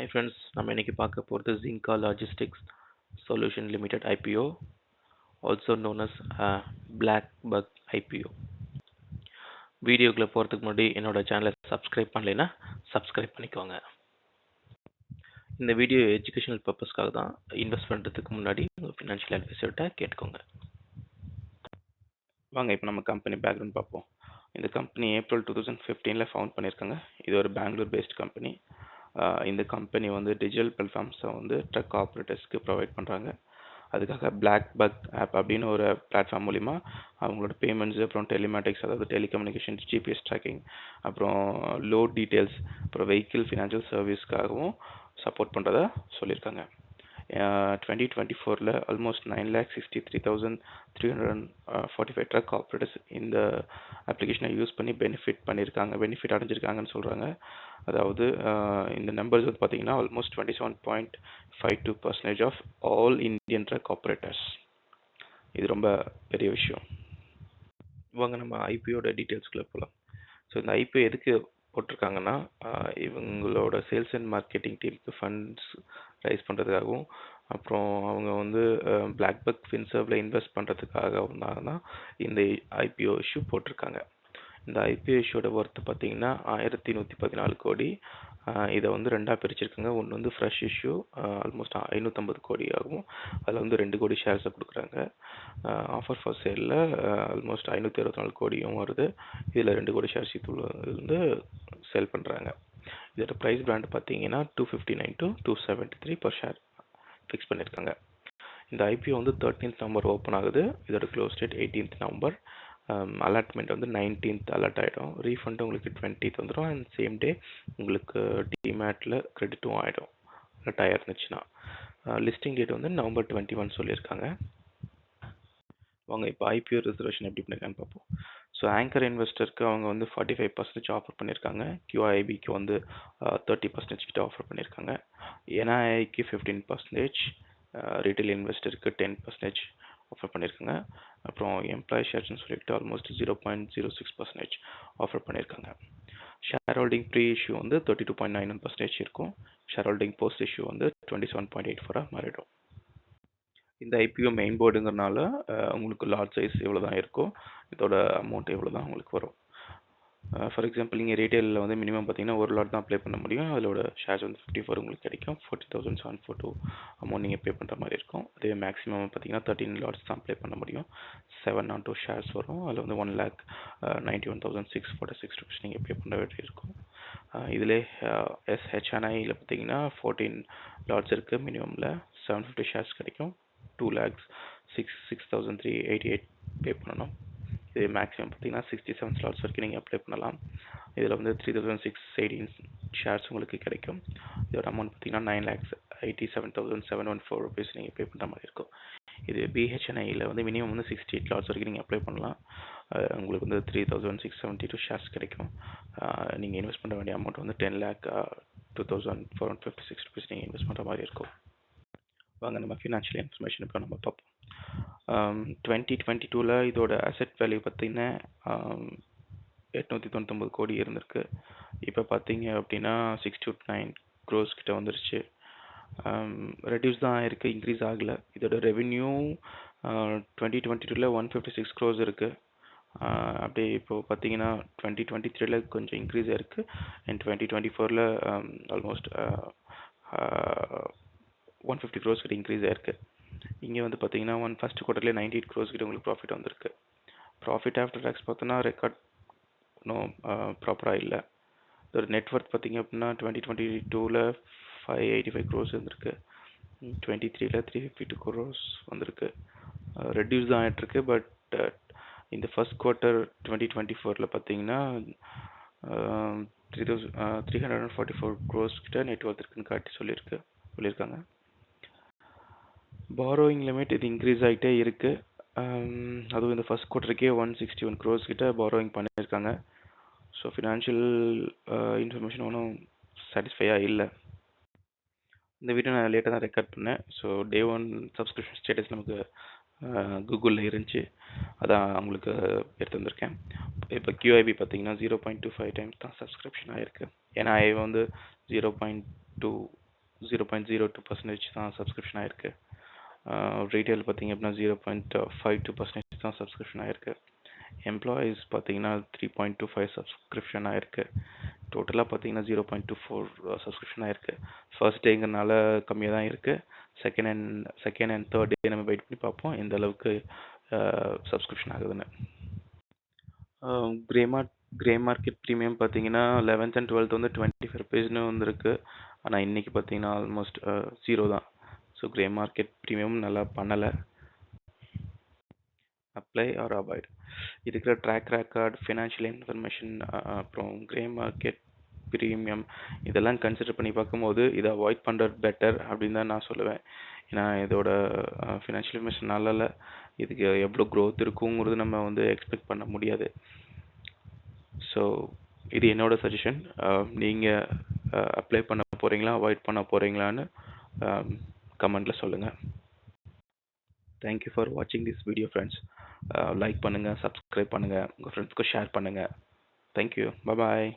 Hi friends, நம்ம இன்னைக்கு பார்க்க போகிறது Zinka Logistics Solution Limited IPO, also known as Black Bug IPO. வீடியோக்குள்ள போகிறதுக்கு முன்னாடி என்னோட சேனலை சப்ஸ்கிரைப் பண்ணலைன்னா சப்ஸ்கிரைப் பண்ணிக்கோங்க. இந்த வீடியோ எஜுகேஷனல் பர்பஸ்க்காக தான். இன்வெஸ்ட் பண்ணுறதுக்கு முன்னாடி உங்கள் ஃபினான்ஷியல் அட்வைசர்கிட்ட கேட்டுக்கோங்க. வாங்க இப்போ நம்ம கம்பெனி பேக்ரவுண்ட் பார்ப்போம். இந்த கம்பெனி ஏப்ரல் 2015 ஃபவுண்ட் பண்ணியிருக்காங்க. இது ஒரு பெங்களூர் பேஸ்ட் கம்பெனி. இந்த கம்பெனி வந்து டிஜிட்டல் பிளாட்ஃபார்ம்ஸை வந்து ட்ரக் ஆப்ரேட்டர்ஸ்க்கு ப்ரொவைட் பண்ணுறாங்க. அதுக்காக பிளாக் பக் ஆப் அப்படின்னு ஒரு பிளாட்ஃபார்ம் மூலிமா அவங்களோட பேமெண்ட்ஸ், அப்புறம் டெலிமேட்டிக்ஸ், அதாவது டெலிகம்யூனிகேஷன், ஜிபிஎஸ் ட்ராக்கிங், அப்புறம் லோட் டீட்டெயில்ஸ், அப்புறம் வெஹிக்கிள் ஃபினான்ஷியல் சர்வீஸ்க்காகவும் சப்போர்ட் பண்ணுறதா சொல்லியிருக்காங்க. 2024 ஆல்மோஸ்ட் 9,63,345 ட்ரக் ஆப்ரேட்டர்ஸ் இந்த அப்ளிகேஷனை யூஸ் பண்ணி பெனிஃபிட் அடைஞ்சிருக்காங்கன்னு சொல்கிறாங்க. அதாவது இந்த நம்பர்ஸ் வந்து பார்த்தீங்கன்னா almost 27.52% of all Indian truck operators. இது ரொம்ப பெரிய விஷயம். வாங்க நம்ம ஐபிஓட டீட்டெயில்ஸ்குள்ளே போகலாம். ஸோ இந்த ஐபிஓ எதுக்கு போட்டிருக்காங்கன்னா, இவங்களோட சேல்ஸ் அண்ட் மார்க்கெட்டிங் டீமுக்கு ஃபண்ட்ஸ் ரைஸ் பண்ணுறதுக்காகவும், அப்புறம் அவங்க வந்து பிளாக் பக் ஃபின்சர்வில் இன்வெஸ்ட் பண்ணுறதுக்காகவும் தான் இந்த ஐபிஓ இஷ்யூ போட்டிருக்காங்க. இந்த ஐபிஓ இஷ்யூட ஒர்த்து பார்த்தீங்கன்னா 1114 கோடி. இதை வந்து ரெண்டாக பிரிச்சிருக்காங்க. ஒன்று வந்து ஃப்ரெஷ் இஷ்யூ ஆல்மோஸ்ட் 550 கோடி ஆகும். அதில் வந்து 2 கோடி ஷேர்ஸை கொடுக்குறாங்க. ஆஃபர் ஃபார் சேலில் ஆல்மோஸ்ட் 564 கோடியும் வருது. இதில் 2 கோடி ஷேர்ஸ் வந்து சேல் பண்ணுறாங்க. இதோட ப்ரைஸ் பிராண்ட் பார்த்தீங்கன்னா 259 to 273 per ஷேர் ஃபிக்ஸ் பண்ணியிருக்காங்க. இந்த ஐபிஓ வந்து 13th நவம்பர் ஓப்பன் ஆகுது. இதோட close date 18th November. Allotment வந்து 19th அலாட் ஆகிடும். ரீஃபண்ட் உங்களுக்கு 20th வந்துடும். அண்ட் சேம் டே உங்களுக்கு டிமேட்டில் கிரெடிட்டும் ஆகிடும் அலாட் ஆகிருந்துச்சுன்னா. லிஸ்டிங் டேட் வந்து நவம்பர் 21 சொல்லியிருக்காங்க. வாங்க இப்போ ஐபிஓ ரிசர்வேஷன் எப்படி பண்ணியிருக்கான்னு பார்ப்போம். ஸோ ஆங்கர் இன்வெஸ்டருக்கு அவங்க வந்து 45% ஆஃபர் பண்ணியிருக்காங்க. QIBக்கு வந்து 30% கிட்ட ஆஃபர் பண்ணியிருக்காங்க. NIIக்கு 15%, ரீட்டைல் இன்வெஸ்டருக்கு 10% ஆஃபர் பண்ணியிருக்காங்க. அப்புறம் எம்ப்ளாயி ஷேர்ஸ்னு சொல்லிட்டு ஆல்மோஸ்ட் 0.06% ஆஃபர் பண்ணியிருக்காங்க. ஷேர் ஹோல்டிங் ப்ரீ இஷ்யூ வந்து 32.91% இருக்கும். ஷேர் ஹோல்டிங் போஸ்ட் இஷ்யூ வந்து 27.84 மாறிடும். இந்த ஐபிஓ மெயின் போர்டுங்கிறனால உங்களுக்கு லாட் சைஸ் எவ்வளோ தான் இருக்கும், இதோட அமௌண்ட் எவ்வளோ தான் உங்களுக்கு வரும். ஃபார் எக்ஸாம்பிள் நீங்கள் ரீட்டைலில் வந்து மினிமம் பார்த்தீங்கன்னா ஒரு லாட் தான் அப்ளை பண்ண முடியும். அதோட ஷேர்ஸ் வந்து 54 உங்களுக்கு கிடைக்கும். 40,742 அமௌண்ட் நீங்கள் பே பண்ணுற மாதிரி இருக்கும். அதே மேக்ஸிமம் பார்த்தீங்கன்னா 13 லாட்ஸ் தான் அப்ளை பண்ண முடியும். 702 ஷேர்ஸ் வரும். அதில் வந்து 1,91,646 ருபீஸ் நீங்கள் பே பண்ண வேண்டி இருக்கும். இதில் SHNIயில் பார்த்தீங்கன்னா 14 லாட்ஸ் இருக்குது. மினிமமில் 750 ஷேர்ஸ் கிடைக்கும். 2,06,388 பே பண்ணணும். இது மேக்ஸிமம் பார்த்தீங்கன்னா 67 ஸ்லாட்ஸ் வரைக்கும் நீங்கள் அப்ளை பண்ணலாம். இதில் வந்து 3,618 ஷேர்ஸ் உங்களுக்கு கிடைக்கும். இதோட அமௌண்ட் பார்த்தீங்கன்னா 9,87,714 ருபீஸ் நீங்கள் பே பண்ணுற மாதிரி இருக்கும். இது BHNIயில் வந்து மினிமம் வந்து 68 லாட்ஸ் வரைக்கும் நீங்கள் அப்ளை பண்ணலாம். உங்களுக்கு வந்து 3,672 ஷேர்ஸ் கிடைக்கும். நீங்கள் இன்வெஸ்ட் பண்ண வேண்டிய அமௌண்ட் வந்து 10,02,456 ருபீஸ் நீங்கள் இன்வெஸ்ட் பண்ணுற மாதிரி இருக்கும். வாங்க நம்ம ஃபினான்ஷியல் இன்ஃபர்மேஷன் இப்போ நம்ம பார்ப்போம். 2022 இதோட அசெட் வேல்யூ பார்த்தீங்கன்னா 899 கோடி இருந்திருக்கு. இப்போ பார்த்தீங்க அப்படின்னா 69 crores கிட்ட வந்துருச்சு. ரெடியூஸ் தான் இருக்குது, இன்க்ரீஸ் ஆகலை. இதோட ரெவென்யூ 2022 156 crores இருக்குது. அப்படியே இப்போது பார்த்தீங்கன்னா 2023 கொஞ்சம் இன்க்ரீஸ் ஆகிருக்கு. அண்ட் 2024 ஆல்மோஸ்ட் 150 crores கிட்ட இன்க்ரீஸ் ஆகிருக்கு. இங்கே வந்து பார்த்தீங்கன்னா ஃபர்ஸ்ட் குவார்ட்டர்லேயே 98 crores கிட்ட உங்களுக்கு ப்ராஃபிட் வந்திருக்கு. ப்ராஃபிட் ஆஃப்டர் டேக்ஸ் பார்த்தோன்னா ரெக்கார்ட் இன்னும் ப்ராப்பராக இல்லை. இதோட நெட்ஒர்க் பார்த்தீங்க அப்படின்னா 2022 585 crores இருந்திருக்கு. 2023 352 crores வந்திருக்கு. ரெடியூஸ் தான் ஆகிட்டுருக்கு. பட் இந்த ஃபர்ஸ்ட் குவார்ட்டர் 2024 பார்த்தீங்கன்னா 344 crores கிட்ட நெட்ஒர்க் இருக்குன்னு காட்டி சொல்லியிருக்காங்க. பாரோயிங் லிமிட் இது இன்க்ரீஸ் ஆகிட்டே இருக்குது. அதுவும் இந்த ஃபர்ஸ்ட் குவார்ட்டருக்கே 161 crores கிட்ட பாரோயிங் பண்ணியிருக்காங்க. ஸோ ஃபினான்ஷியல் இன்ஃபர்மேஷன் ஒன்றும் சாட்டிஸ்ஃபையாக இல்லை. இந்த வீடியோ நான் லேட்டாக தான் ரெக்கார்ட் பண்ணேன். ஸோ Day 1 சப்ஸ்கிரிப்ஷன் ஸ்டேட்டஸ் நமக்கு கூகுளில் இருந்துச்சு, அதான் அவங்களுக்கு எடுத்து வந்திருக்கேன். இப்போ QIB பார்த்தீங்கன்னா 0.25 times தான் சப்ஸ்கிரிப்ஷன் ஆகிருக்கு. NII வந்து 0.2 0.02% தான் சப்ஸ்கிரிப்ஷன் ஆயிருக்கு. ரீட்டைல் பார்த்தீங்க அப்படின்னா 0.52% தான் சப்ஸ்கிரிப்ஷன் ஆயிருக்கு. எம்ப்ளாயீஸ் பார்த்தீங்கன்னா 3.25 சப்ஸ்கிரிப்ஷன் ஆயிருக்கு. டோட்டலாக பார்த்தீங்கன்னா 0.24 சப்ஸ்கிரிப்ஷன் ஆயிருக்கு. ஃபர்ஸ்ட் டேங்கிறனால கம்மியாக தான் இருக்குது. செகண்ட் அண்ட் தேர்ட் டே நம்ம வெயிட் பண்ணி பார்ப்போம் எந்த அளவுக்கு சப்ஸ்கிரிப்ஷன் ஆகுதுன்னு. கிரே மார்க்கெட் ப்ரீமியம் பார்த்தீங்கன்னா 11th and 12th வந்து 25 rupeesனு வந்திருக்கு. ஆனால் இன்னைக்கு பார்த்தீங்கன்னா ஆல்மோஸ்ட் 0 தான். ஸோ கிரே மார்க்கெட் ப்ரீமியம் நல்லா பண்ணலை. Apply or avoid. இருக்கிற ட்ராக் ரெக்கார்ட், ஃபினான்ஷியல் இன்ஃபர்மேஷன், அப்புறம் கிரே மார்க்கெட் ப்ரீமியம் இதெல்லாம் கன்சிடர் பண்ணி பார்க்கும்போது இதை அவாய்ட் பண்ணுறது பெட்டர் அப்படின்னு தான் நான் சொல்லுவேன். ஏன்னா இதோட ஃபினான்ஷியல் இன்ஃபர்மேஷன் நல்லா இல்லை. இதுக்கு எவ்வளோ க்ரோத் இருக்குங்கிறது நம்ம வந்து எக்ஸ்பெக்ட் பண்ண முடியாது. ஸோ இது என்னோட சஜஷன். நீங்கள் அப்ளை பண்ண போகிறீங்களா, அவாய்ட் பண்ண போகிறீங்களான்னு கமெண்ட்டில் சொல்லுங்கள். தேங்க்யூ ஃபார் வாட்சிங் திஸ் வீடியோ ஃப்ரெண்ட்ஸ். லைக் பண்ணுங்கள், சப்ஸ்கிரைப் பண்ணுங்கள், உங்கள் ஃப்ரெண்ட்ஸ்க்கு ஷேர் பண்ணுங்கள். தேங்க்யூ. பாய்.